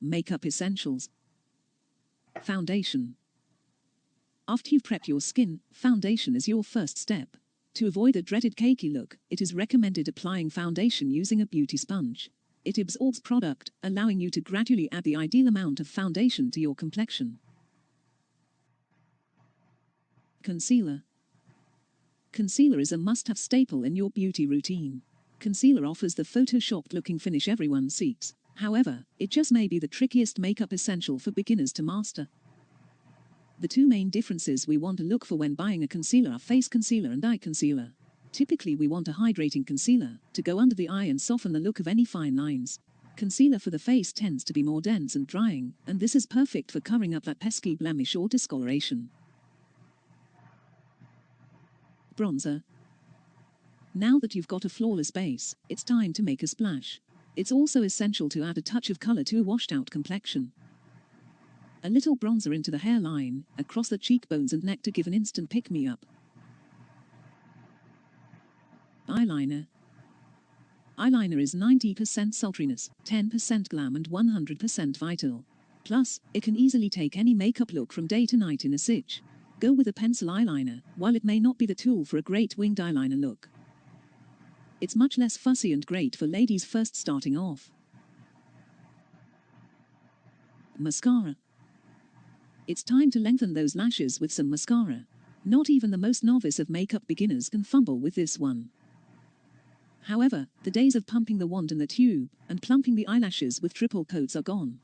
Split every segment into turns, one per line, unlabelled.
Makeup essentials. Foundation. After you've prepped your skin, foundation is your first step. To avoid the dreaded cakey look, it is recommended applying foundation using a beauty sponge. It absorbs product, allowing you to gradually add the ideal amount of foundation to your complexion. Concealer. Concealer is a must-have staple in your beauty routine. Concealer offers the photoshopped-looking finish everyone seeks. However, it just may be the trickiest makeup essential for beginners to master. The two main differences we want to look for when buying a concealer are face concealer and eye concealer. Typically we want a hydrating concealer to go under the eye and soften the look of any fine lines. Concealer for the face tends to be more dense and drying, and this is perfect for covering up that pesky blemish or discoloration. Bronzer. Now that you've got a flawless base, it's time to make a splash. It's also essential to add a touch of color to a washed-out complexion. A little bronzer into the hairline, across the cheekbones and neck to give an instant pick-me-up. Eyeliner. Eyeliner is 90% sultriness, 10% glam and 100% vital. Plus, it can easily take any makeup look from day to night in a stitch. Go with a pencil eyeliner, while it may not be the tool for a great winged eyeliner look. It's much less fussy and great for ladies first starting off. Mascara. It's time to lengthen those lashes with some mascara. Not even the most novice of makeup beginners can fumble with this one. However, the days of pumping the wand in the tube and plumping the eyelashes with triple coats are gone.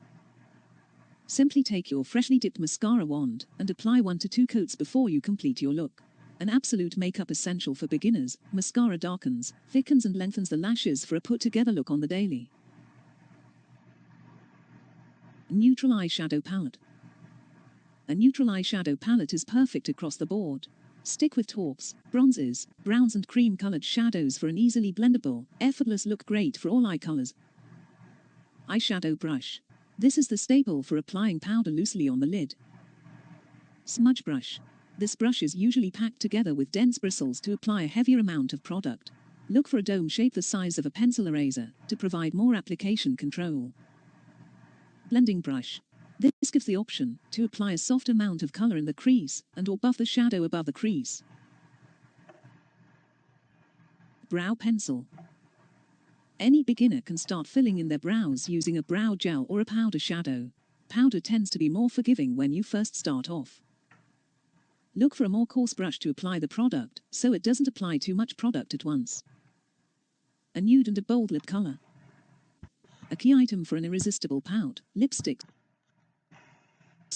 Simply take your freshly dipped mascara wand and apply 1 to 2 coats before you complete your look. An absolute makeup essential for beginners, mascara darkens, thickens and lengthens the lashes for a put-together look on the daily. Neutral eyeshadow palette. A neutral eyeshadow palette is perfect across the board. Stick with taupes, bronzes, browns and cream-colored shadows for an easily blendable, effortless look, great for all eye colors. Eyeshadow brush. This is the staple for applying powder loosely on the lid. Smudge brush. This brush is usually packed together with dense bristles to apply a heavier amount of product. Look for a dome shape the size of a pencil eraser to provide more application control. Blending brush. This gives the option to apply a soft amount of color in the crease and or buff the shadow above the crease. Brow pencil. Any beginner can start filling in their brows using a brow gel or a powder shadow. Powder tends to be more forgiving when you first start off. Look for a more coarse brush to apply the product, so it doesn't apply too much product at once. A nude and a bold lip color. A key item for an irresistible pout, lipstick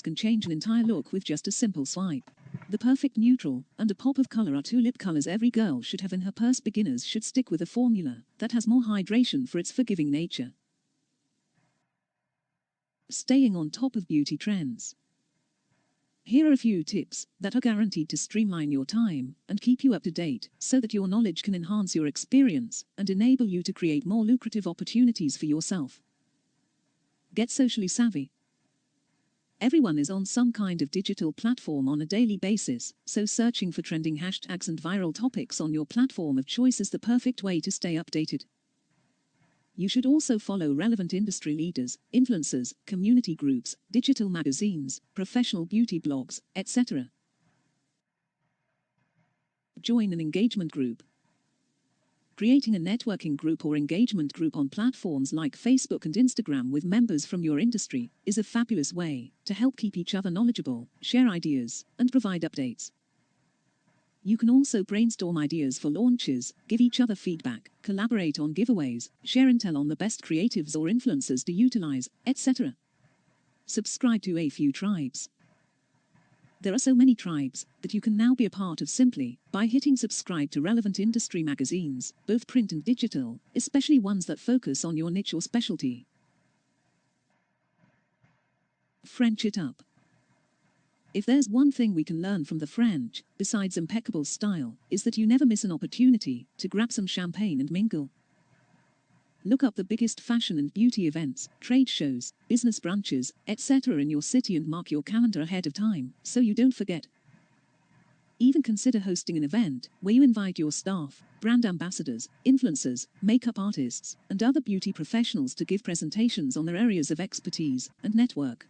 can change an entire look with just a simple swipe. The perfect neutral and a pop of color are 2 lip colors every girl should have in her purse. Beginners should stick with a formula that has more hydration for its forgiving nature. Staying on top of beauty trends. Here are a few tips that are guaranteed to streamline your time and keep you up to date so that your knowledge can enhance your experience and enable you to create more lucrative opportunities for yourself. Get socially savvy. Everyone is on some kind of digital platform on a daily basis, so searching for trending hashtags and viral topics on your platform of choice is the perfect way to stay updated. You should also follow relevant industry leaders, influencers, community groups, digital magazines, professional beauty blogs, etc. Join an engagement group. Creating a networking group or engagement group on platforms like Facebook and Instagram with members from your industry is a fabulous way to help keep each other knowledgeable, share ideas, and provide updates. You can also brainstorm ideas for launches, give each other feedback, collaborate on giveaways, share intel on the best creatives or influencers to utilize, etc. Subscribe to a few tribes. There are so many tribes that you can now be a part of simply by hitting subscribe to relevant industry magazines, both print and digital, especially ones that focus on your niche or specialty. French it up. If there's one thing we can learn from the French, besides impeccable style, is that you never miss an opportunity to grab some champagne and mingle. Look up the biggest fashion and beauty events, trade shows, business brunches, etc. in your city and mark your calendar ahead of time, so you don't forget. Even consider hosting an event where you invite your staff, brand ambassadors, influencers, makeup artists, and other beauty professionals to give presentations on their areas of expertise and network.